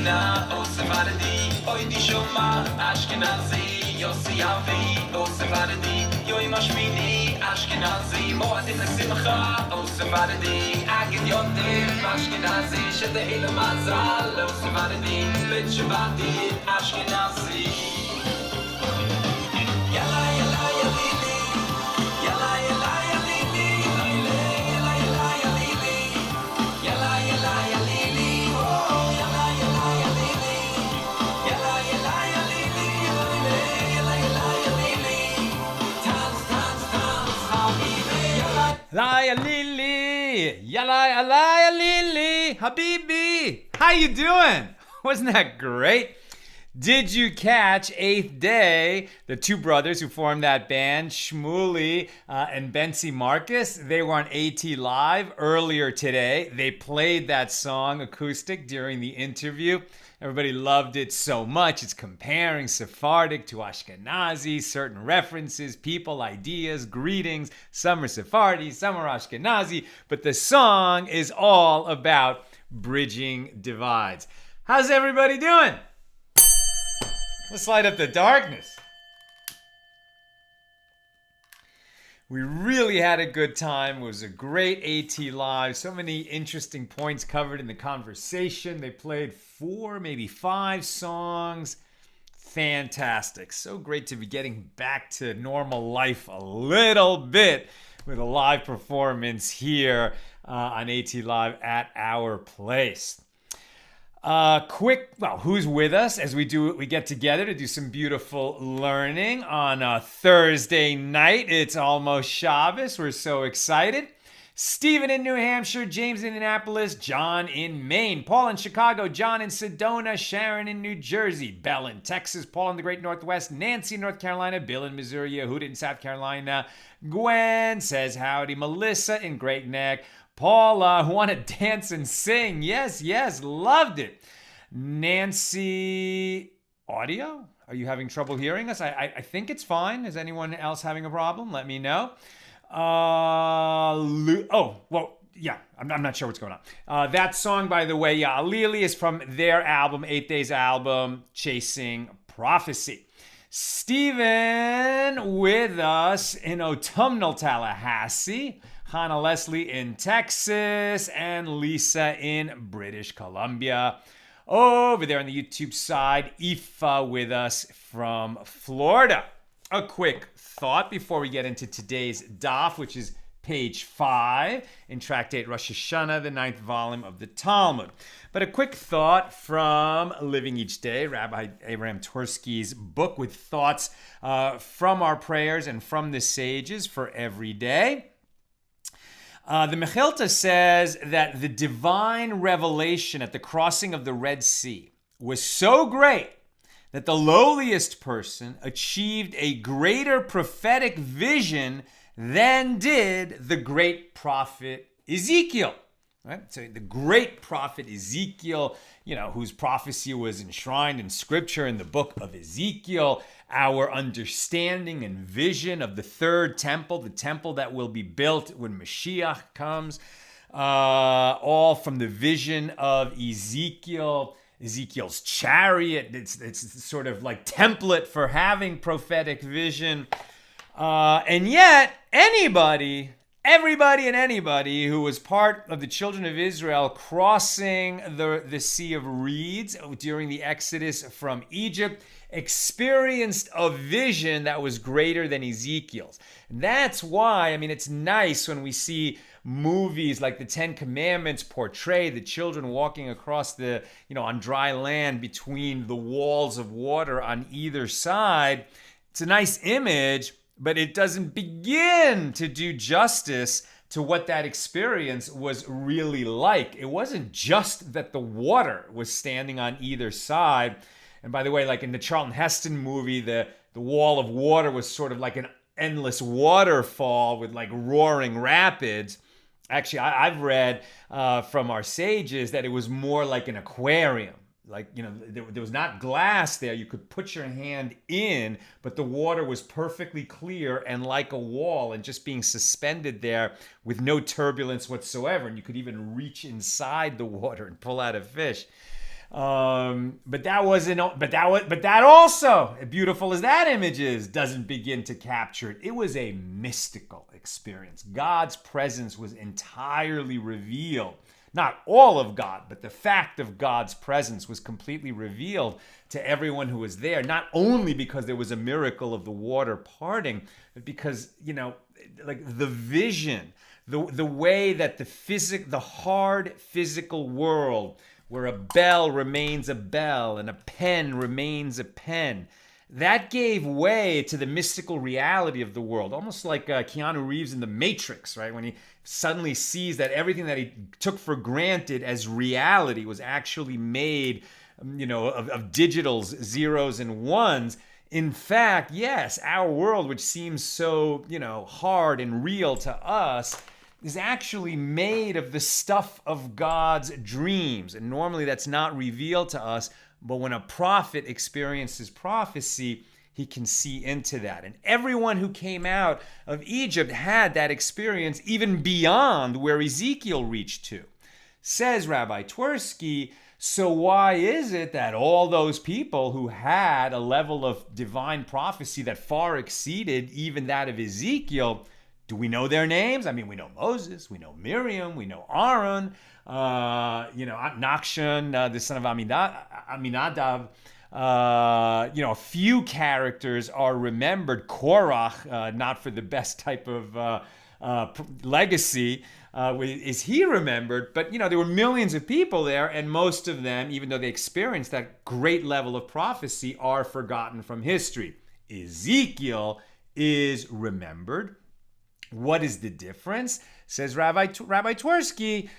Mishna, O Sephardi, Oy di Shoma, Ashkenazi, Yossi Avi, O Sephardi, Yoy Mashmini, Ashkenazi, Moadim Simcha, O Sephardi, Agid Yodim, Ashkenazi, Shede Elo Mazal, O Sephardi, Bet Shabbatim, Ashkenazi. Yalla, yalla, yalili, yalla, yalla, yalili, yalla, yalla, yalili, yalla, yalla, yalili, oh, yalla, yalla, yalili, yalla, yalla, yalili, yalla, yalla, yalili, tanz, tanz, tanz, habibi, yalla. Laya Lili, Yalaya Laya Lili, Habibi. How you doing? Wasn't that great? Did you catch Eighth Day, the two brothers who formed that band, Shmuley and Bensi Marcus? They were on AT Live earlier today. They played that song acoustic during the interview. Everybody loved it so much. It's comparing Sephardic to Ashkenazi, certain references, people, ideas, greetings. Some are Sephardi, some are Ashkenazi, but the song is all about bridging divides. How's everybody doing? Let's light up the darkness. We really had a good time. It was a great AT Live. So many interesting points covered in the conversation. They played 4, maybe 5 songs. Fantastic. So great to be getting back to normal life a little bit with a live performance here on AT Live at our place. Who's with us as we get together to do some beautiful learning on a Thursday night. It's almost Shabbos. We're so excited. Stephen in New Hampshire, James in Indianapolis, John in Maine, Paul in Chicago, John in Sedona, Sharon in New Jersey, Belle in Texas, Paul in the Great Northwest, Nancy in North Carolina, Bill in Missouri, Yehuda in South Carolina, Gwen says howdy, Melissa in Great Neck, Paula, who want to dance and sing. Yes, loved it. Nancy, audio? Are you having trouble hearing us? I think it's fine. Is anyone else having a problem? Let me know. I'm not sure what's going on. That song, by the way, Alili is from their album, 8 Days album, Chasing Prophecy. Stephen with us in autumnal Tallahassee. Hannah Leslie in Texas, and Lisa in British Columbia. Over there on the YouTube side, Aoife with us from Florida. A quick thought before we get into today's daf, which is page 5 in Tractate Rosh Hashana, the 9th volume of the Talmud. But a quick thought from Living Each Day, Rabbi Abraham Twersky's book with thoughts from our prayers and from the sages for every day. The Mechilta says that the divine revelation at the crossing of the Red Sea was so great that the lowliest person achieved a greater prophetic vision than did the great prophet Ezekiel. Right? So the great prophet Ezekiel, whose prophecy was enshrined in scripture in the book of Ezekiel, our understanding and vision of the third temple, the temple that will be built when Mashiach comes, all from the vision of Ezekiel, Ezekiel's chariot. It's sort of like template for having prophetic vision. And yet, everybody and anybody who was part of the children of Israel crossing the Sea of Reeds during the Exodus from Egypt experienced a vision that was greater than Ezekiel's. And that's why, it's nice when we see movies like the Ten Commandments portray the children walking across on dry land between the walls of water on either side. It's a nice image, but it doesn't begin to do justice to what that experience was really like. It wasn't just that the water was standing on either side. And by the way, like in the Charlton Heston movie, the wall of water was sort of like an endless waterfall with like roaring rapids. Actually, I've read from our sages that it was more like an aquarium. Like, there was not glass there. You could put your hand in, but the water was perfectly clear and like a wall and just being suspended there with no turbulence whatsoever. And you could even reach inside the water and pull out a fish. But that wasn't. But that also, beautiful as that image is, doesn't begin to capture it. It was a mystical experience. God's presence was entirely revealed. Not all of God, but the fact of God's presence was completely revealed to everyone who was there. Not only because there was a miracle of the water parting, but because, like the vision, the way that the hard physical world, where a bell remains a bell and a pen remains a pen, that gave way to the mystical reality of the world, almost like Keanu Reeves in The Matrix, right? When he suddenly sees that everything that he took for granted as reality was actually made, of digitals, zeros and ones. In fact, yes, our world, which seems so, hard and real to us, is actually made of the stuff of God's dreams. And normally that's not revealed to us, but when a prophet experiences prophecy, he can see into that. And everyone who came out of Egypt had that experience even beyond where Ezekiel reached to. Says Rabbi Twersky, so why is it that all those people who had a level of divine prophecy that far exceeded even that of Ezekiel, do we know their names? I mean, we know Moses, we know Miriam, we know Aaron, Nachshon, the son of Aminadab. A few characters are remembered. Korach, not for the best type of legacy, is he remembered? But, there were millions of people there, and most of them, even though they experienced that great level of prophecy, are forgotten from history. Ezekiel is remembered. What is the difference? Says Rabbi Twersky,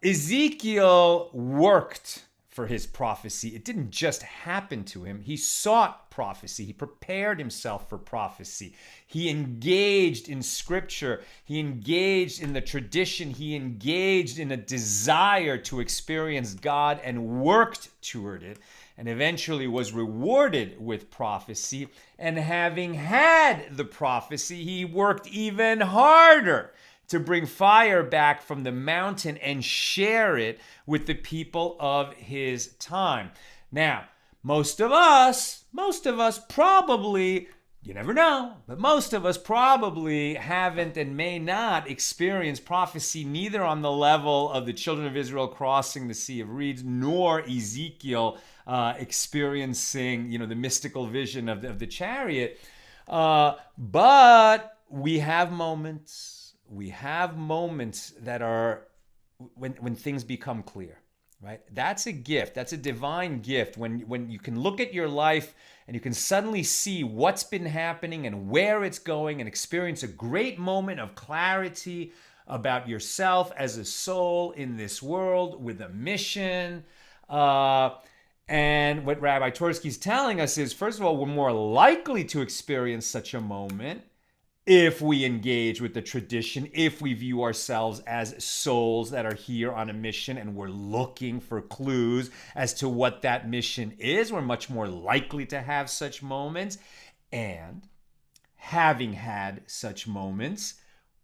Ezekiel worked for his prophecy. It didn't just happen to him. He sought prophecy. He prepared himself for prophecy. He engaged in scripture. He engaged in the tradition. He engaged in a desire to experience God and worked toward it, and eventually was rewarded with prophecy. And having had the prophecy, he worked even harder to bring fire back from the mountain and share it with the people of his time. Now, most of us probably, you never know, but most of us probably haven't and may not experience prophecy neither on the level of the children of Israel crossing the Sea of Reeds, nor Ezekiel experiencing, the mystical vision of the chariot. But we have moments. We have moments that are when things become clear, right? That's a gift. That's a divine gift. When you can look at your life and you can suddenly see what's been happening and where it's going and experience a great moment of clarity about yourself as a soul in this world with a mission. And what Rabbi Twersky's telling us is, first of all, we're more likely to experience such a moment if we engage with the tradition, if we view ourselves as souls that are here on a mission and we're looking for clues as to what that mission is, we're much more likely to have such moments. And having had such moments,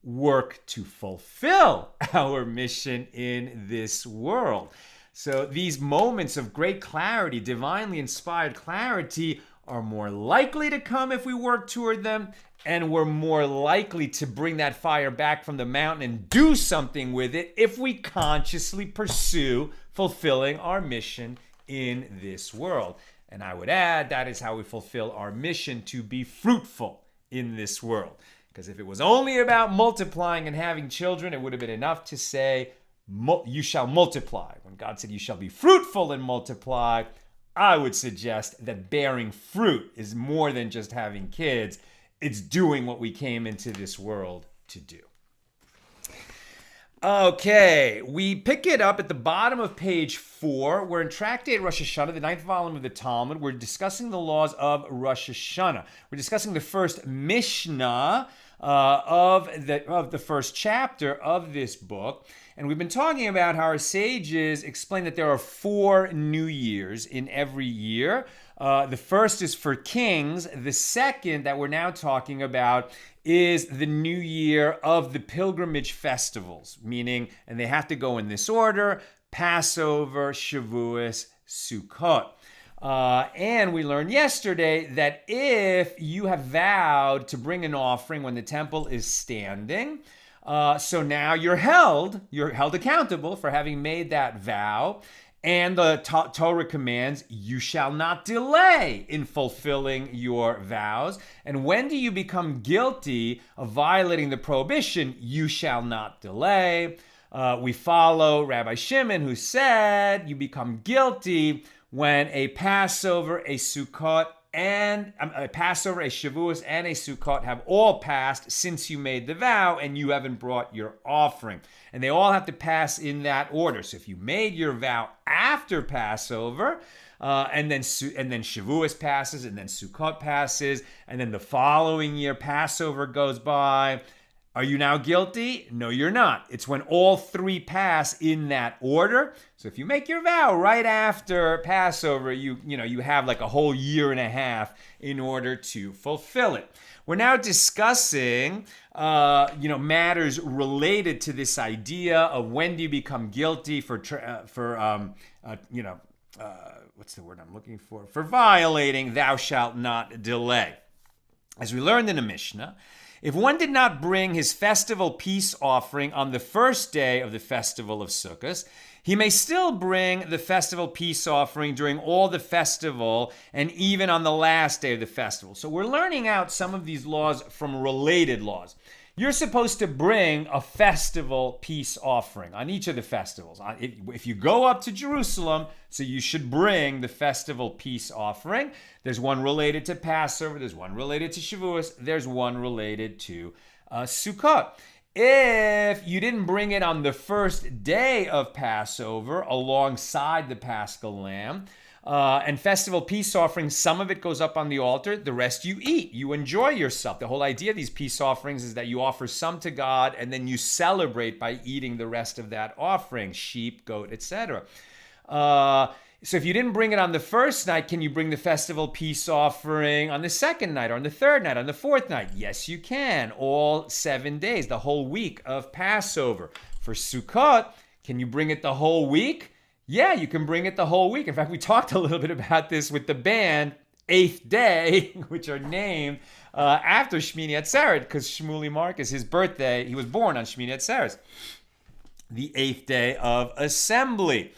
work to fulfill our mission in this world. So these moments of great clarity, divinely inspired clarity, are more likely to come if we work toward them, and we're more likely to bring that fire back from the mountain and do something with it if we consciously pursue fulfilling our mission in this world. And I would add, that is how we fulfill our mission to be fruitful in this world. Because if it was only about multiplying and having children, it would have been enough to say, you shall multiply. When God said, you shall be fruitful and multiply, I would suggest that bearing fruit is more than just having kids. It's doing what we came into this world to do. Okay, we pick it up at the bottom of page 4. We're in Tractate Rosh Hashana, the 9th volume of the Talmud. We're discussing the laws of Rosh Hashana. We're discussing the first Mishna of the first chapter of this book. And we've been talking about how our sages explain that there are 4 new years in every year. The first is for kings. The second that we're now talking about is the new year of the pilgrimage festivals, meaning, and they have to go in this order, Passover, Shavuos, Sukkot. And we learned yesterday that if you have vowed to bring an offering when the temple is standing, so now you're held accountable for having made that vow. And the Torah commands, you shall not delay in fulfilling your vows. And when do you become guilty of violating the prohibition, you shall not delay? We follow Rabbi Shimon, who said you become guilty when a Passover, a Sukkot, and a Passover, a Shavuos, and a Sukkot have all passed since you made the vow and you haven't brought your offering. And they all have to pass in that order. So if you made your vow after Passover, and then Shavuos passes, and then Sukkot passes, and then the following year Passover goes by, are you now guilty? No, you're not. It's when all three pass in that order. So if you make your vow right after Passover, you have like a whole year and a half in order to fulfill it. We're now discussing matters related to this idea of when do you become guilty for what's the word I'm looking for? For violating thou shalt not delay. As we learned in the Mishna, if one did not bring his festival peace offering on the first day of the festival of Sukkot, he may still bring the festival peace offering during all the festival and even on the last day of the festival. So we're learning out some of these laws from related laws. You're supposed to bring a festival peace offering on each of the festivals. If you go up to Jerusalem, so you should bring the festival peace offering. There's one related to Passover, there's one related to Shavuos, there's one related to Sukkot. If you didn't bring it on the first day of Passover alongside the Paschal Lamb, and festival peace offerings, some of it goes up on the altar, the rest you eat. You enjoy yourself. The whole idea of these peace offerings is that you offer some to God and then you celebrate by eating the rest of that offering, sheep, goat, etc. So if you didn't bring it on the first night, can you bring the festival peace offering on the second night or on the third night, on the fourth night? Yes, you can. All 7 days, the whole week of Passover. For Sukkot, can you bring it the whole week? Yeah, you can bring it the whole week. In fact, we talked a little bit about this with the band, Eighth Day, which are named after Shmini Atzeret, because Shmuley Marcus, his birthday, he was born on Shmini Atzeret, the 8th day of assembly.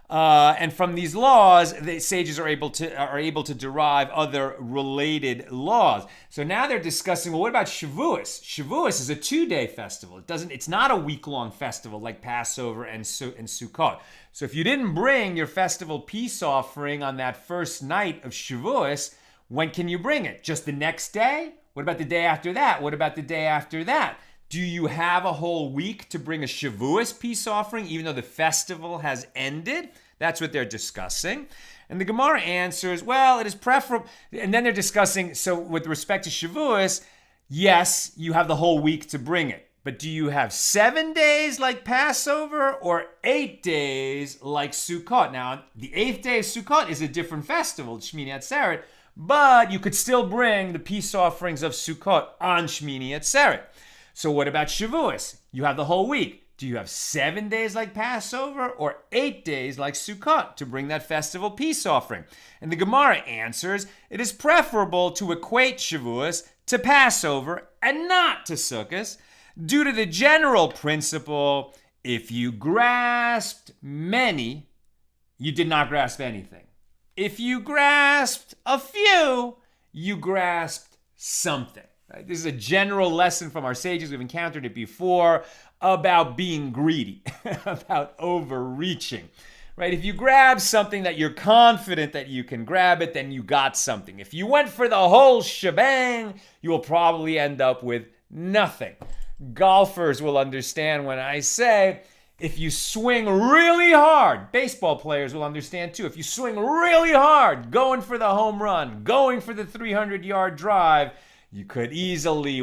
And from these laws, the sages are able to derive other related laws. So now they're discussing, well, what about Shavuos? Shavuos is a 2-day festival. It's not a week-long festival like Passover and Sukkot. So if you didn't bring your festival peace offering on that first night of Shavuos, when can you bring it? Just the next day? What about the day after that? What about the day after that? Do you have a whole week to bring a Shavuos peace offering even though the festival has ended? That's what they're discussing. And the Gemara answers, well, it is preferable. And then they're discussing, so with respect to Shavuos, yes, you have the whole week to bring it. But do you have 7 days like Passover or 8 days like Sukkot? Now, the 8th day of Sukkot is a different festival, Shmini Atzeret, but you could still bring the peace offerings of Sukkot on Shmini Atzeret. So what about Shavuos? You have the whole week. Do you have 7 days like Passover or 8 days like Sukkot to bring that festival peace offering? And the Gemara answers, it is preferable to equate Shavuos to Passover and not to Sukkot due to the general principle, if you grasped many, you did not grasp anything. If you grasped a few, you grasped something. Right? This is a general lesson from our sages. We've encountered it before about being greedy, about overreaching. Right? If you grab something that you're confident that you can grab it, then you got something. If you went for the whole shebang, you will probably end up with nothing. Golfers will understand when I say, if you swing really hard, baseball players will understand too. If you swing really hard, going for the home run, going for the 300-yard drive, you could easily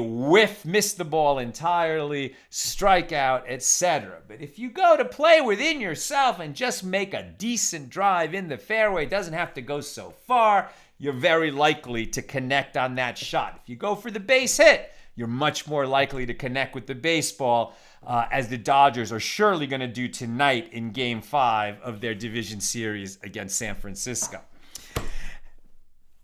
miss the ball entirely, strike out, etc. But if you go to play within yourself and just make a decent drive in the fairway, it doesn't have to go so far, you're very likely to connect on that shot. If you go for the base hit, you're much more likely to connect with the baseball, as the Dodgers are surely going to do tonight in Game 5 of their division series against San Francisco.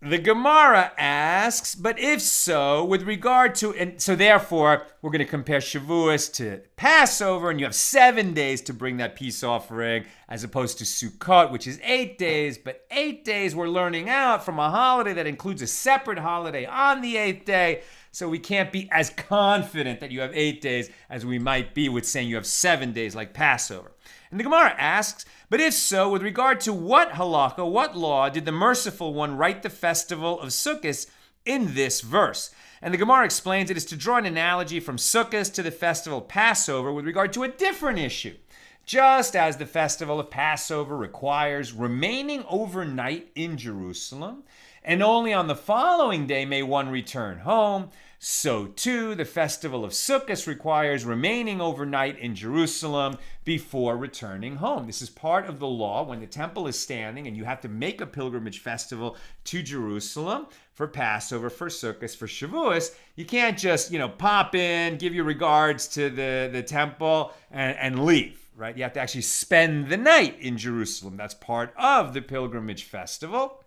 The Gemara asks, but if so, with regard to, and so therefore, we're going to compare Shavuos to Passover, and you have 7 days to bring that peace offering, as opposed to Sukkot, which is 8 days. But 8 days we're learning out from a holiday that includes a separate holiday on the 8th day. So we can't be as confident that you have 8 days as we might be with saying you have 7 days like Passover. And the Gemara asks, but if so, with regard to what halakha, what law, did the merciful one write the festival of Sukkot in this verse? And the Gemara explains it is to draw an analogy from Sukkot to the festival of Passover with regard to a different issue. Just as the festival of Passover requires remaining overnight in Jerusalem, and only on the following day may one return home, so too the festival of Sukkot requires remaining overnight in Jerusalem before returning home. This is part of the law when the temple is standing and you have to make a pilgrimage festival to Jerusalem for Passover, for Sukkot, for Shavuos. You can't just, pop in, give your regards to the temple and leave, right? You have to actually spend the night in Jerusalem. That's part of the pilgrimage festival.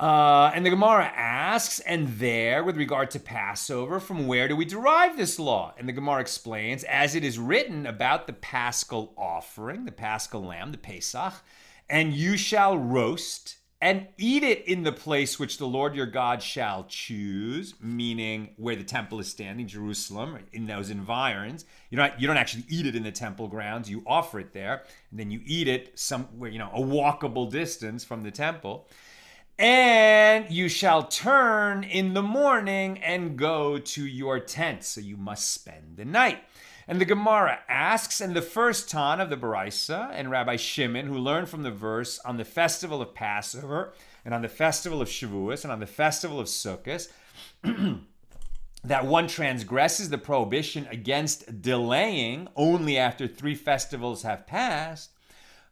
And the Gemara asks, and there, with regard to Passover, from where do we derive this law? And the Gemara explains, as it is written about the paschal offering, the paschal lamb, the Pesach, and you shall roast and eat it in the place which the Lord your God shall choose, meaning where the temple is standing, Jerusalem, in those environs. You don't actually eat it in the temple grounds. You offer it there, and then you eat it somewhere, a walkable distance from the temple. And you shall turn in the morning and go to your tent. So you must spend the night. And the Gemara asks, and the first Tan of the Baraisa and Rabbi Shimon, who learned from the verse on the festival of Passover and on the festival of Shavuos and on the festival of Sukkot, that one transgresses the prohibition against delaying only after 3 festivals have passed.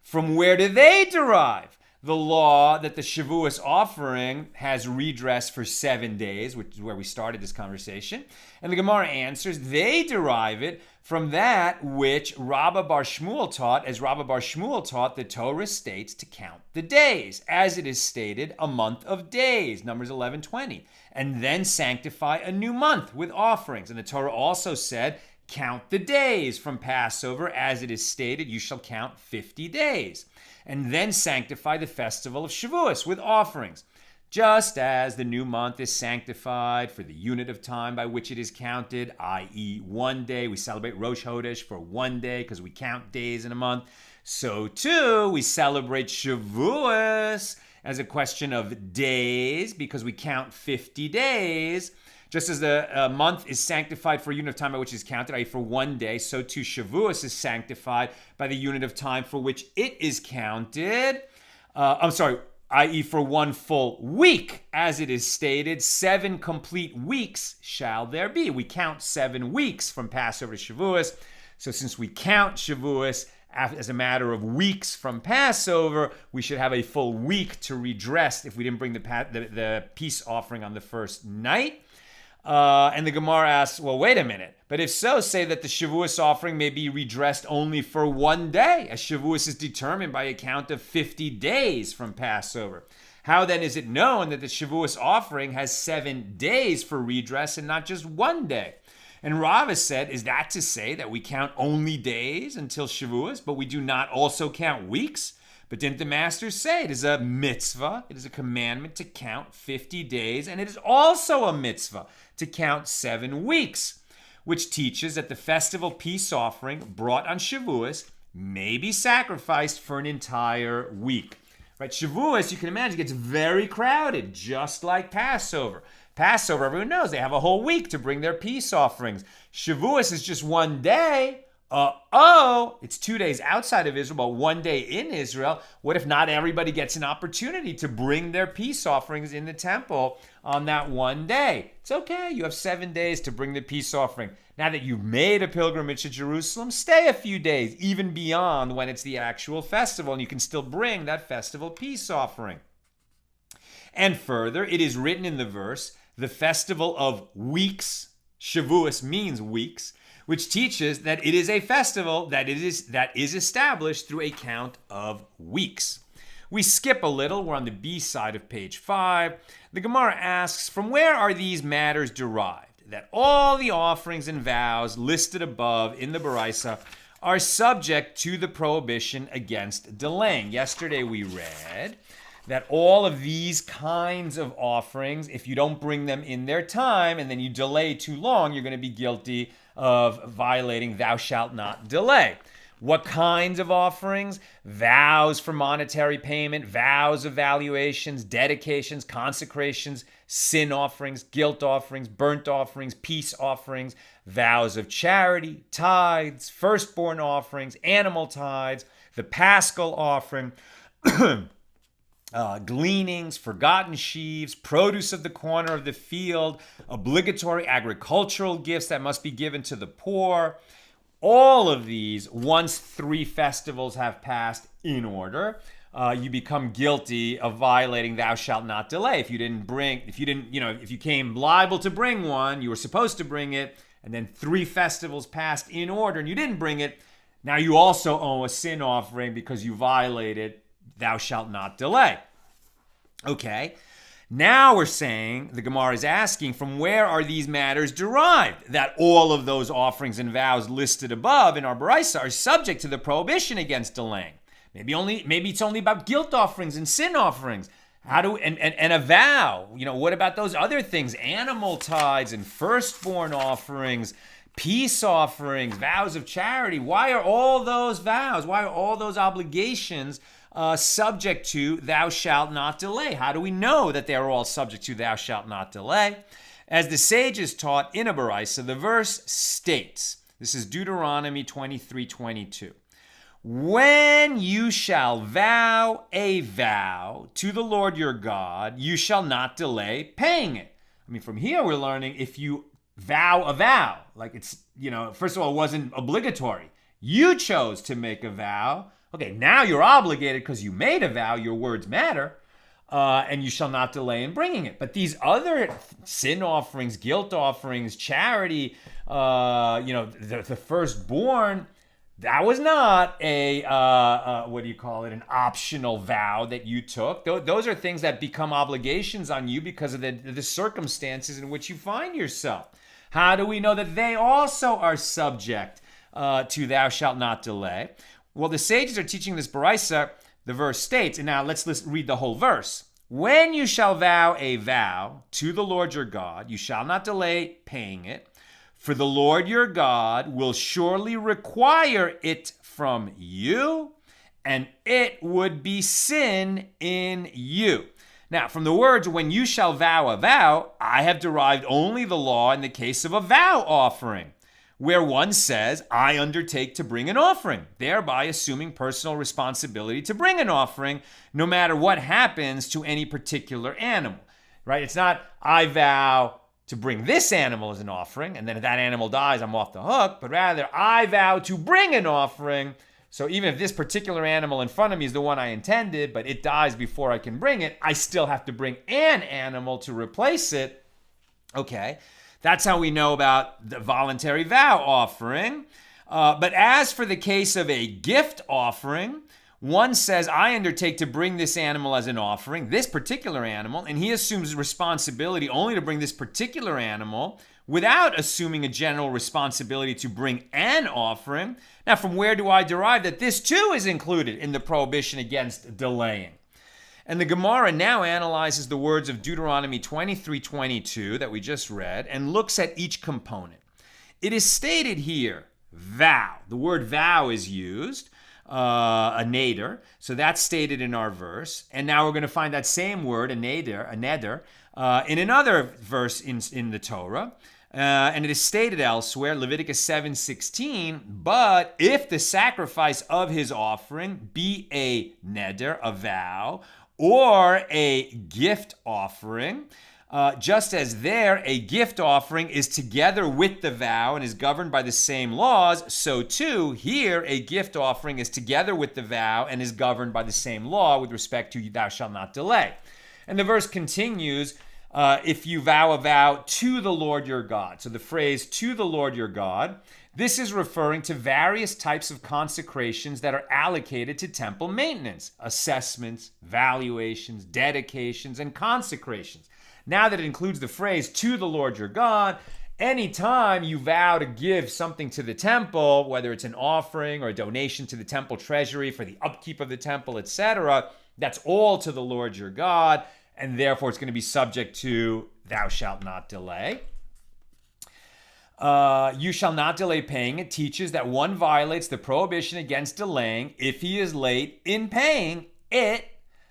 From where do they derive the law that the Shavuos offering has redress for 7 days, which is where we started this conversation? And the Gemara answers, they derive it from that which Rabbah bar Shmuel taught. As Rabbah bar Shmuel taught, the Torah states to count the days, as it is stated, a month of days, Numbers 11:20, and then sanctify a new month with offerings. And the Torah also said, count the days from Passover, as it is stated, you shall count 50 days. And then sanctify the festival of Shavuos with offerings. Just as the new month is sanctified for the unit of time by which it is counted, i.e. 1 day. We celebrate Rosh Hashana for 1 day because we count days in a month. So too, we celebrate Shavuos as a question of days because we count 50 days. Just as the month is sanctified for a unit of time by which it is counted, i.e. for 1 day, so too Shavuos is sanctified by the unit of time for which it is counted. I.e. for 1 full week, as it is stated, 7 complete weeks shall there be. We count 7 weeks from Passover to Shavuos. So since we count Shavuos as a matter of weeks from Passover, we should have a full week to redress if we didn't bring the peace offering on the first night. And the Gemara asks, well, wait a minute. But if so, say that the Shavuos offering may be redressed only for 1 day, as Shavuos is determined by a count of 50 days from Passover. How then is it known that the Shavuos offering has 7 days for redress and not just 1 day? And Rava said, is that to say that we count only days until Shavuos, but we do not also count weeks? But didn't the masters say it is a mitzvah, it is a commandment to count 50 days, and it is also a mitzvah to count 7 weeks, which teaches that the festival peace offering brought on Shavuos may be sacrificed for an entire week. Right? Shavuos, you can imagine, gets very crowded, just like Passover. Passover, everyone knows, they have a whole week to bring their peace offerings. Shavuos is just 1 day. It's 2 days outside of Israel, but 1 day in Israel. What if not everybody gets an opportunity to bring their peace offerings in the temple on that 1 day? It's okay. You have 7 days to bring the peace offering. Now that you've made a pilgrimage to Jerusalem, stay a few days, even beyond when it's the actual festival, and you can still bring that festival peace offering. And further, it is written in the verse, the festival of weeks, Shavuos means weeks, which teaches that it is a festival that is established through a count of weeks. We skip a little. We're on the B side of page 5. The Gemara asks, from where are these matters derived? That all the offerings and vows listed above in the Baraisa are subject to the prohibition against delaying. Yesterday we read that all of these kinds of offerings, if you don't bring them in their time and then you delay too long, you're going to be guilty of violating thou shalt not delay. What kinds of offerings? Vows for monetary payment, vows of valuations, dedications, consecrations, sin offerings, guilt offerings, burnt offerings, peace offerings, vows of charity, tithes, firstborn offerings, animal tithes, the paschal offering, gleanings, forgotten sheaves, produce of the corner of the field, obligatory agricultural gifts that must be given to the poor. All of these, once 3 festivals have passed in order, you become guilty of violating thou shalt not delay. If you came liable to bring one, you were supposed to bring it, and then 3 festivals passed in order and you didn't bring it, now you also owe a sin offering because you violated thou shalt not delay. Okay. Now we're saying, the Gemara is asking, from where are these matters derived? That all of those offerings and vows listed above in our Baraisa are subject to the prohibition against delaying. Maybe it's only about guilt offerings and sin offerings. And a vow? What about those other things? Animal tithes and firstborn offerings, peace offerings, vows of charity. Why are all those vows? Why are all those obligations subject to thou shalt not delay? How do we know that they are all subject to thou shalt not delay? As the sages taught in a Baraisa, the verse states, this is Deuteronomy 23:22. When you shall vow a vow to the Lord your God, you shall not delay paying it. From here we're learning if you vow a vow, like it's, first of all, it wasn't obligatory. You chose to make a vow. Okay, now you're obligated because you made a vow, your words matter, and you shall not delay in bringing it. But these other sin offerings, guilt offerings, charity, the firstborn, that was not an optional vow that you took. Those are things that become obligations on you because of the circumstances in which you find yourself. How do we know that they also are subject to thou shalt not delay? Well, the sages are teaching this Baraisa. The verse states, and now let's read the whole verse. When you shall vow a vow to the Lord your God, you shall not delay paying it, for the Lord your God will surely require it from you, and it would be sin in you. Now, from the words, when you shall vow a vow, I have derived only the law in the case of a vow offering, where one says, I undertake to bring an offering, thereby assuming personal responsibility to bring an offering, no matter what happens to any particular animal, right? It's not, I vow to bring this animal as an offering, and then if that animal dies, I'm off the hook, but rather, I vow to bring an offering, so even if this particular animal in front of me is the one I intended, but it dies before I can bring it, I still have to bring an animal to replace it. Okay. That's how we know about the voluntary vow offering. But as for the case of a gift offering, one says, I undertake to bring this animal as an offering, this particular animal, and he assumes responsibility only to bring this particular animal without assuming a general responsibility to bring an offering. Now, from where do I derive that this too is included in the prohibition against delaying? And the Gemara now analyzes the words of Deuteronomy 23:22 that we just read and looks at each component. It is stated here, vow. The word vow is used, a neder. So that's stated in our verse. And now we're going to find that same word, a neder, in another verse in the Torah. And it is stated elsewhere, Leviticus 7:16, but if the sacrifice of his offering be a neder, a vow, or a gift offering, just as there a gift offering is together with the vow and is governed by the same laws, so too here a gift offering is together with the vow and is governed by the same law with respect to thou shalt not delay. And the verse continues, if you vow a vow to the Lord your God. So the phrase to the Lord your God, this is referring to various types of consecrations that are allocated to temple maintenance, assessments, valuations, dedications, and consecrations. Now that it includes the phrase to the Lord your God, anytime you vow to give something to the temple, whether it's an offering or a donation to the temple treasury for the upkeep of the temple, etc., that's all to the Lord your God, and therefore it's going to be subject to thou shalt not delay. You shall not delay paying. It teaches that one violates the prohibition against delaying if he is late in paying it,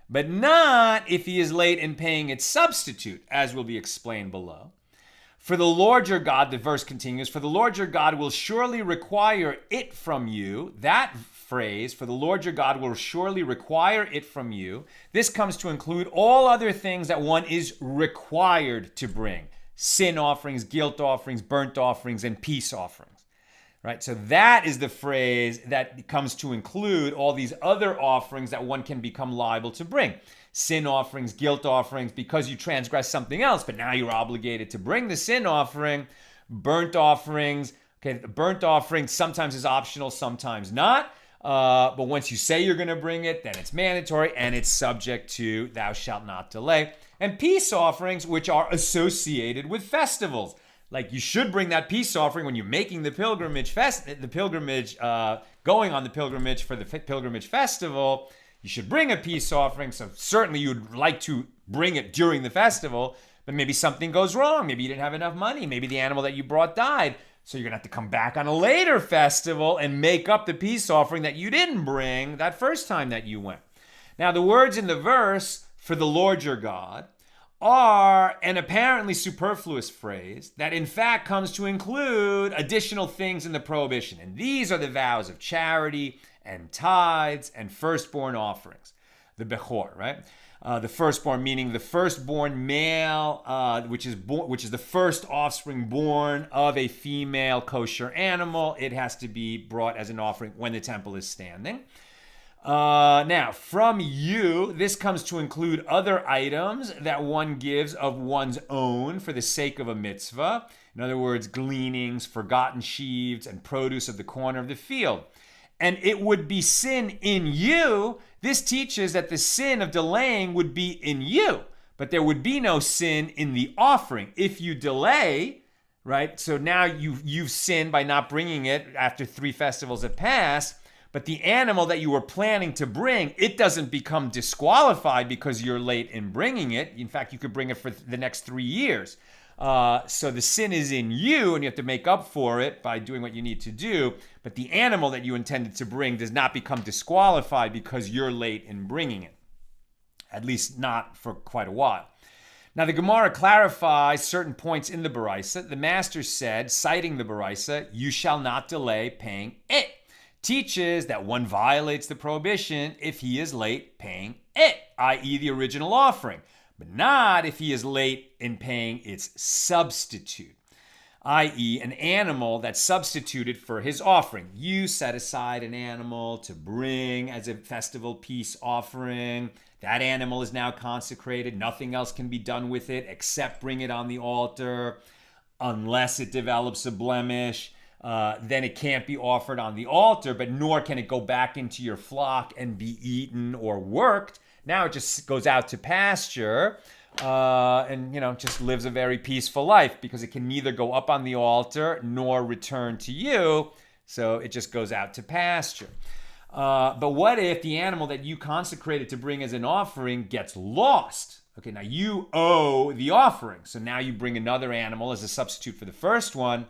but not if he is late in paying its substitute, as will be explained below. For the Lord your God, the verse continues, for the Lord your God will surely require it from you. That phrase, for the Lord your God will surely require it from you. This comes to include all other things that one is required to bring. Sin offerings, guilt offerings, burnt offerings, and peace offerings. Right? So that is the phrase that comes to include all these other offerings that one can become liable to bring. Sin offerings, guilt offerings, because you transgress something else, but now you're obligated to bring the sin offering. Burnt offerings. Okay, the burnt offering sometimes is optional, sometimes not. But once you say you're going to bring it, then it's mandatory and it's subject to thou shalt not delay. And peace offerings, which are associated with festivals. Like you should bring that peace offering when you're making the pilgrimage, going on the pilgrimage for the pilgrimage festival. You should bring a peace offering. So certainly you'd like to bring it during the festival, but maybe something goes wrong. Maybe you didn't have enough money. Maybe the animal that you brought died. So you're going to have to come back on a later festival and make up the peace offering that you didn't bring that first time that you went. Now, the words in the verse, for the Lord your God, are an apparently superfluous phrase that in fact comes to include additional things in the prohibition. And these are the vows of charity and tithes and firstborn offerings. The Bechor, right? The firstborn, meaning the firstborn male, which is the first offspring born of a female kosher animal. It has to be brought as an offering when the temple is standing. Now, from you, this comes to include other items that one gives of one's own for the sake of a mitzvah. In other words, gleanings, forgotten sheaves, and produce of the corner of the field. And it would be sin in you. This teaches that the sin of delaying would be in you, but there would be no sin in the offering. If you delay, right? So now you've sinned by not bringing it after 3 festivals have passed, but the animal that you were planning to bring, it doesn't become disqualified because you're late in bringing it. In fact, you could bring it for the next 3 years. So the sin is in you, and you have to make up for it by doing what you need to do. But the animal that you intended to bring does not become disqualified because you're late in bringing it. At least not for quite a while. Now, the Gemara clarifies certain points in the Baraisa. The master said, citing the Baraisa, you shall not delay paying it. Teaches that one violates the prohibition if he is late paying it, i.e. the original offering, but not if he is late in paying its substitute, i.e. an animal that's substituted for his offering. You set aside an animal to bring as a festival peace offering. That animal is now consecrated. Nothing else can be done with it except bring it on the altar unless it develops a blemish. Then it can't be offered on the altar, but nor can it go back into your flock and be eaten or worked. Now it just goes out to pasture and, just lives a very peaceful life because it can neither go up on the altar nor return to you. So it just goes out to pasture. But what if the animal that you consecrated to bring as an offering gets lost? Okay, now you owe the offering. So now you bring another animal as a substitute for the first one.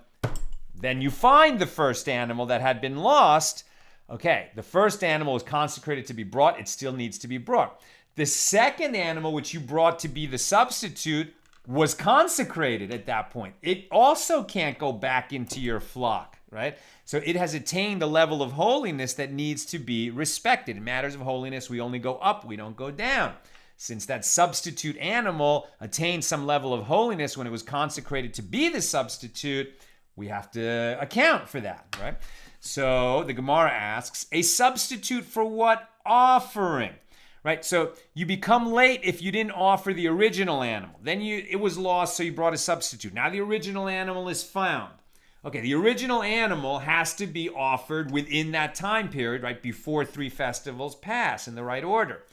Then you find the first animal that had been lost. Okay, the first animal was consecrated to be brought. It still needs to be brought. The second animal, which you brought to be the substitute, was consecrated at that point. It also can't go back into your flock, right? So it has attained a level of holiness that needs to be respected. In matters of holiness, we only go up, we don't go down. Since that substitute animal attained some level of holiness when it was consecrated to be the substitute, we have to account for that, right? So the Gemara asks, a substitute for what offering? right? So you become late if you didn't offer the original animal. Then it was lost, so you brought a substitute. Now the original animal is found. Okay, the original animal has to be offered within that time period, right, before 3 festivals pass in the right order.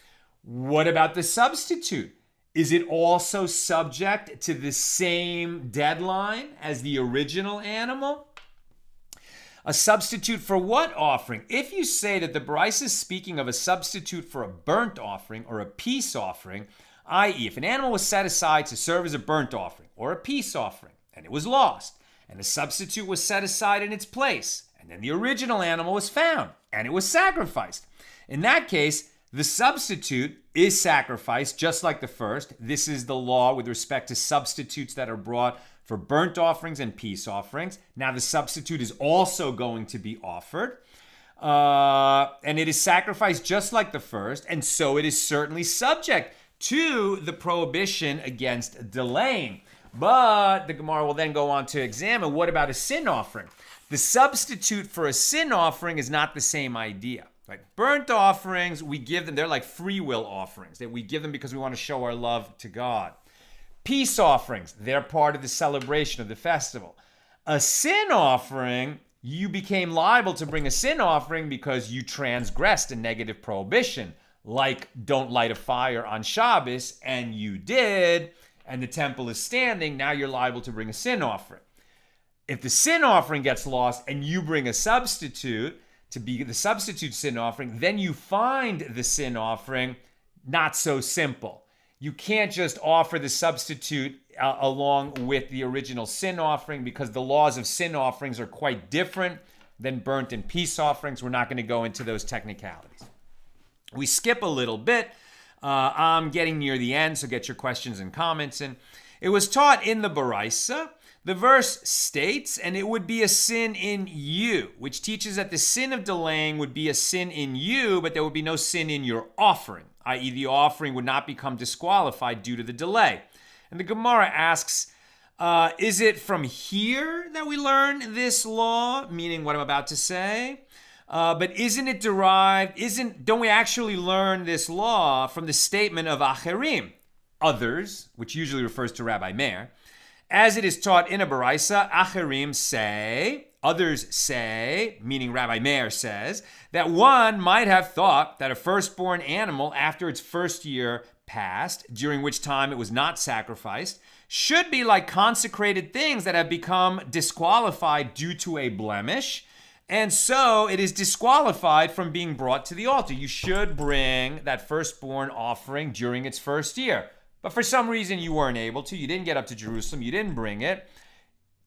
What about the substitute? Is it also subject to the same deadline as the original animal? A substitute for what offering? If you say that the Bryce is speaking of a substitute for a burnt offering or a peace offering, i.e., if an animal was set aside to serve as a burnt offering or a peace offering and it was lost, and a substitute was set aside in its place, and then the original animal was found and it was sacrificed, in that case, the substitute is sacrificed just like the first. This is the law with respect to substitutes that are brought for burnt offerings and peace offerings. Now the substitute is also going to be offered. And it is sacrificed just like the first. And so it is certainly subject to the prohibition against delaying. But the Gemara will then go on to examine, what about a sin offering? The substitute for a sin offering is not the same idea. Right? Burnt offerings, we give them, they're like free will offerings that we give them because we want to show our love to God. Peace offerings, they're part of the celebration of the festival. A sin offering, you became liable to bring a sin offering because you transgressed a negative prohibition, like don't light a fire on Shabbos, and you did, and the temple is standing, now you're liable to bring a sin offering. If the sin offering gets lost and you bring a substitute to be the substitute sin offering, then you find the sin offering not so simple. You can't just offer the substitute along with the original sin offering because the laws of sin offerings are quite different than burnt and peace offerings. We're not going to go into those technicalities. We skip a little bit. I'm getting near the end, so get your questions and comments in. It was taught in the Baraisa. The verse states, and it would be a sin in you, which teaches that the sin of delaying would be a sin in you, but there would be no sin in your offering, i.e. the offering would not become disqualified due to the delay. And the Gemara asks, is it from here that we learn this law, meaning what I'm about to say? But isn't it derived, don't we actually learn this law from the statement of Acherim, others, which usually refers to Rabbi Meir? As it is taught in a Baraisa, Acherim say, others say, meaning Rabbi Meir says, that one might have thought that a firstborn animal after its first year passed, during which time it was not sacrificed, should be like consecrated things that have become disqualified due to a blemish, and so it is disqualified from being brought to the altar. You should bring that firstborn offering during its first year. But for some reason you weren't able to, you didn't get up to Jerusalem, you didn't bring it.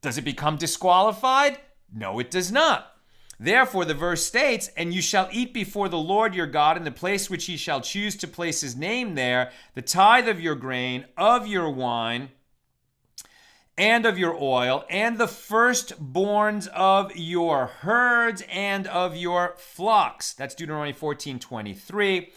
Does it become disqualified? No, it does not. Therefore, the verse states, and you shall eat before the Lord your God in the place which he shall choose to place his name there, the tithe of your grain, of your wine, and of your oil, and the firstborns of your herds and of your flocks. That's Deuteronomy 14:23.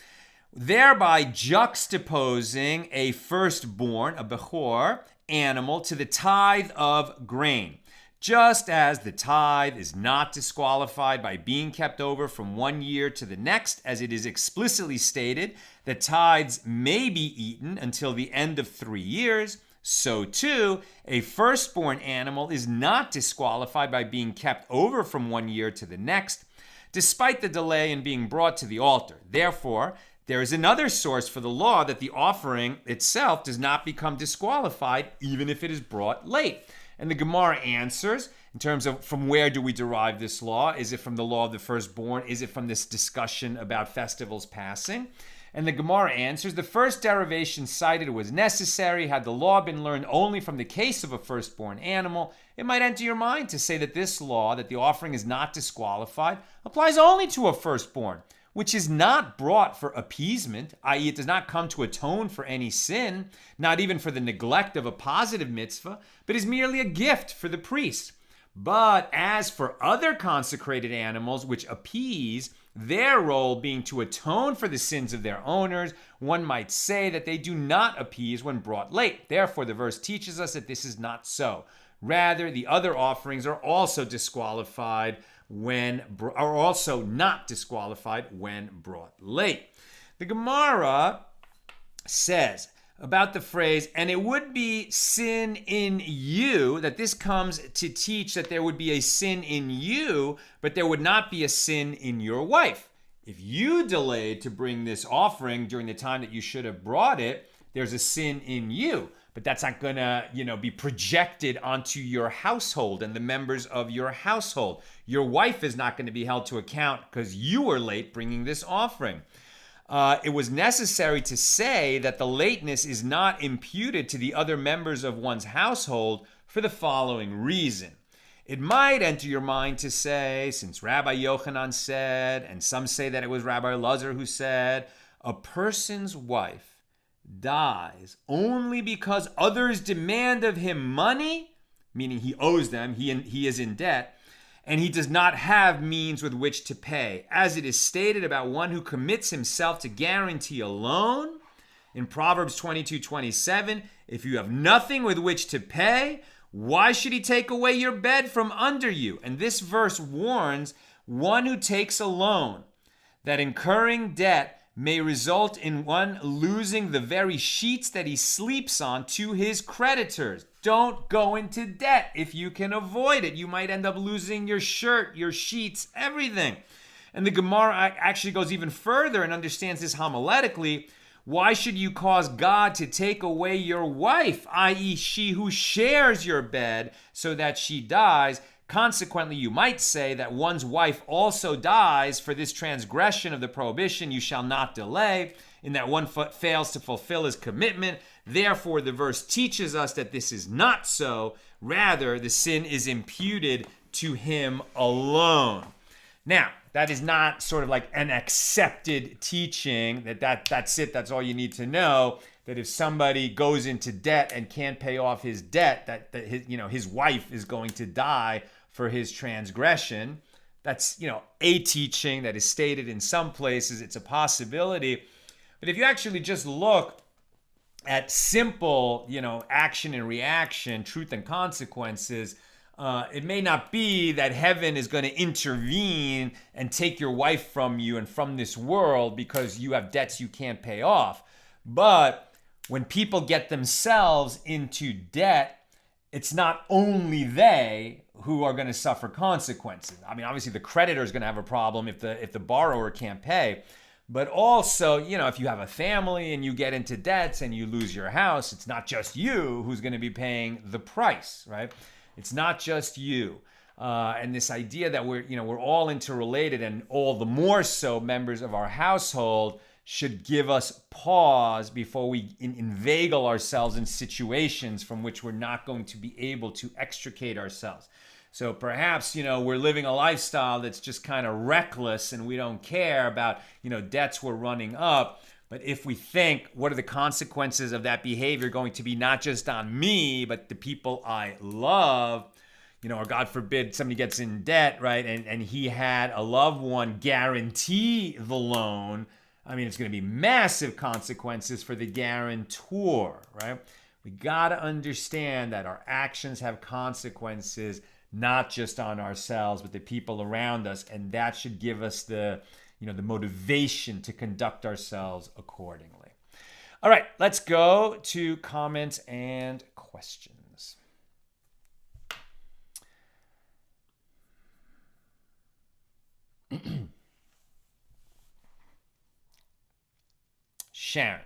Thereby juxtaposing a firstborn, a bechor, animal to the tithe of grain. Just as the tithe is not disqualified by being kept over from one year to the next, as it is explicitly stated that tithes may be eaten until the end of 3 years, so too, a firstborn animal is not disqualified by being kept over from 1 year to the next, despite the delay in being brought to the altar. Therefore, there is another source for the law that the offering itself does not become disqualified even if it is brought late. And the Gemara answers in terms of from where do we derive this law? Is it from the law of the firstborn? Is it from this discussion about festivals passing? And the Gemara answers, the first derivation cited was necessary. Had the law been learned only from the case of a firstborn animal, it might enter your mind to say that this law, that the offering is not disqualified, applies only to a firstborn, which is not brought for appeasement, i.e. it does not come to atone for any sin, not even for the neglect of a positive mitzvah, but is merely a gift for the priest. But as for other consecrated animals which appease, their role being to atone for the sins of their owners, one might say that they do not appease when brought late. Therefore, the verse teaches us that this is not so. Rather, the other offerings are also not disqualified when brought late. The Gemara says about the phrase, and it would be sin in you, that this comes to teach that there would be a sin in you, but there would not be a sin in your wife. If you delayed to bring this offering during the time that you should have brought it, there's a sin in you. But that's not gonna, be projected onto your household and the members of your household. Your wife is not going to be held to account because you were late bringing this offering. It was necessary to say that the lateness is not imputed to the other members of one's household for the following reason. It might enter your mind to say, since Rabbi Yochanan said, and some say that it was Rabbi Elazar who said, a person's wife dies only because others demand of him money, meaning he owes them, he is in debt, and he does not have means with which to pay, as it is stated about one who commits himself to guarantee a loan. In Proverbs 22:27, if you have nothing with which to pay, why should he take away your bed from under you? And this verse warns one who takes a loan that incurring debt may result in one losing the very sheets that he sleeps on to his creditors. Don't go into debt if you can avoid it. You might end up losing your shirt, your sheets, everything. And the Gemara actually goes even further and understands this homiletically. Why should you cause God to take away your wife, i.e., she who shares your bed, so that she dies? Consequently, you might say that one's wife also dies for this transgression of the prohibition, you shall not delay, in that one fails to fulfill his commitment. Therefore, the verse teaches us that this is not so. Rather, the sin is imputed to him alone. Now, that is not sort of like an accepted teaching, that's it, that's all you need to know, that if somebody goes into debt and can't pay off his debt, that his wife is going to die for his transgression. That's, a teaching that is stated in some places. It's a possibility. But if you actually just look at simple, action and reaction, truth and consequences, it may not be that heaven is going to intervene and take your wife from you and from this world because you have debts you can't pay off. But when people get themselves into debt, it's not only they who are going to suffer consequences. I mean, obviously the creditor is going to have a problem if the borrower can't pay. But also, if you have a family and you get into debts and you lose your house, it's not just you who's going to be paying the price, right? It's not just you. And this idea that we're all interrelated, and all the more so members of our household, should give us pause before we inveigle ourselves in situations from which we're not going to be able to extricate ourselves. So perhaps, we're living a lifestyle that's just kind of reckless and we don't care about, debts we're running up. But if we think, what are the consequences of that behavior going to be, not just on me, but the people I love, or God forbid somebody gets in debt, right? And he had a loved one guarantee the loan. I mean, it's going to be massive consequences for the guarantor, right? We got to understand that our actions have consequences, not just on ourselves, but the people around us. And that should give us the motivation to conduct ourselves accordingly. All right, let's go to comments and questions. Sharon.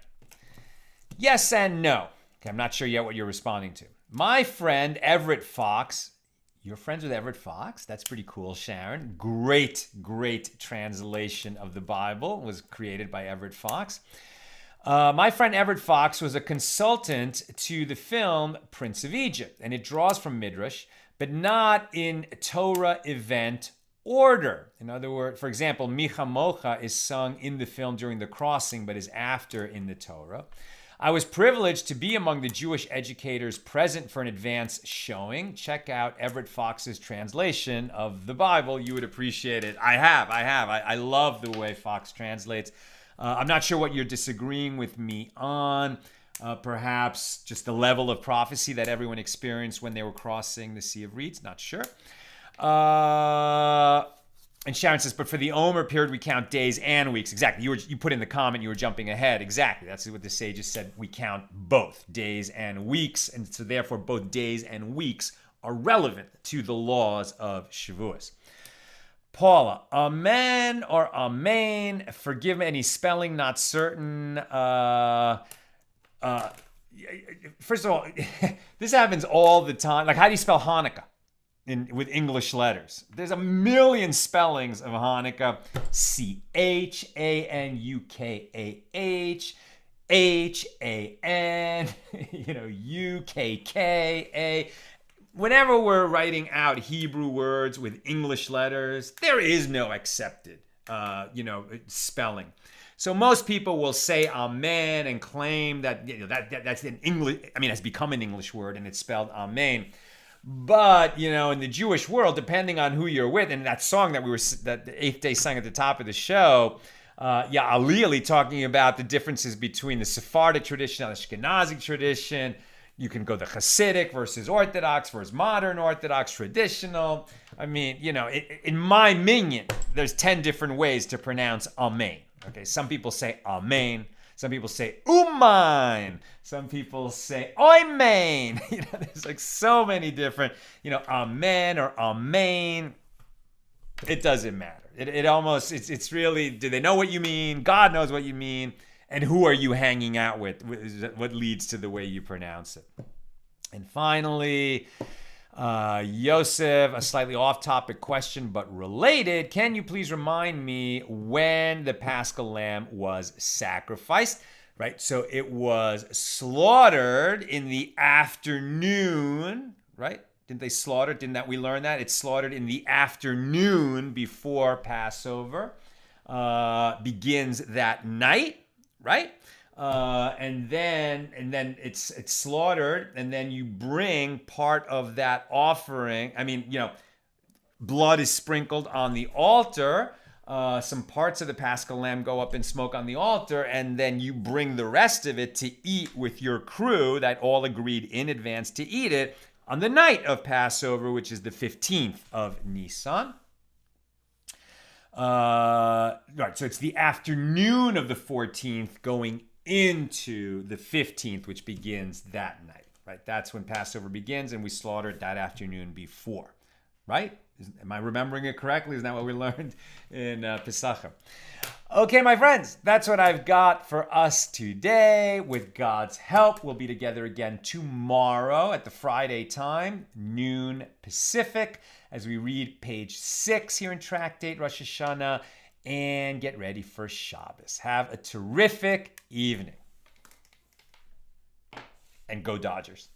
Yes and no. Okay, I'm not sure yet what you're responding to. My friend Everett Fox. You're friends with Everett Fox? That's pretty cool, Sharon. Great translation of the Bible was created by Everett Fox. My friend Everett Fox was a consultant to the film Prince of Egypt, and it draws from Midrash, but not in Torah event order. In other words, for example, Micha Mocha is sung in the film during the crossing, but is after in the Torah. I was privileged to be among the Jewish educators present for an advance showing. Check out Everett Fox's translation of the Bible. You would appreciate it. I have. I love the way Fox translates. I'm not sure what you're disagreeing with me on. Perhaps just the level of prophecy that everyone experienced when they were crossing the Sea of Reeds. Not sure. And Sharon says, but for the Omer period, we count days and weeks. Exactly. You put in the comment, you were jumping ahead. Exactly. That's what the sages said. We count both days and weeks. And so therefore, both days and weeks are relevant to the laws of Shavuos. Paula, amen or amen? Forgive me, any spelling not certain. First of all, this happens all the time. Like, how do you spell Hanukkah? With English letters. There's a million spellings of Hanukkah. Chanukkah, HAN, UKKA. Whenever we're writing out Hebrew words with English letters, there is no accepted, spelling. So most people will say amen and claim that that's an English. I mean, it's become an English word and it's spelled amen. But, in the Jewish world, depending on who you're with, and that song that the Eighth Day sang at the top of the show, Alili talking about the differences between the Sephardic tradition and the Ashkenazic tradition. You can go the Hasidic versus Orthodox versus modern Orthodox traditional. I mean, in my minyan, there's 10 different ways to pronounce amen. Okay, some people say amen. Some people say umain. Some people say oimain. There's like so many different, amen or amen. It doesn't matter. It's really, do they know what you mean? God knows what you mean. And who are you hanging out with? What leads to the way you pronounce it. And finally, Yosef, a slightly off-topic question, but related. Can you please remind me when the Paschal lamb was sacrificed? Right, so it was slaughtered in the afternoon, right? Didn't they slaughter? Didn't we learn that? It's slaughtered in the afternoon before Passover. Begins that night, right? And then it's slaughtered, and then you bring part of that offering. I mean, blood is sprinkled on the altar. Some parts of the Paschal lamb go up in smoke on the altar, and then you bring the rest of it to eat with your crew that all agreed in advance to eat it on the night of Passover, which is the 15th of Nisan. Right, so it's the afternoon of the 14th going into the 15th, which begins that night, right? That's when Passover begins, and we slaughtered that afternoon before, right? Am I remembering it correctly? Isn't that what we learned in Pesachim? Okay, my friends, that's what I've got for us today. With God's help, we'll be together again tomorrow at the Friday time, noon Pacific, as we read page 6 here in Tractate Rosh Hashana and get ready for Shabbos. Have a terrific evening. And go Dodgers.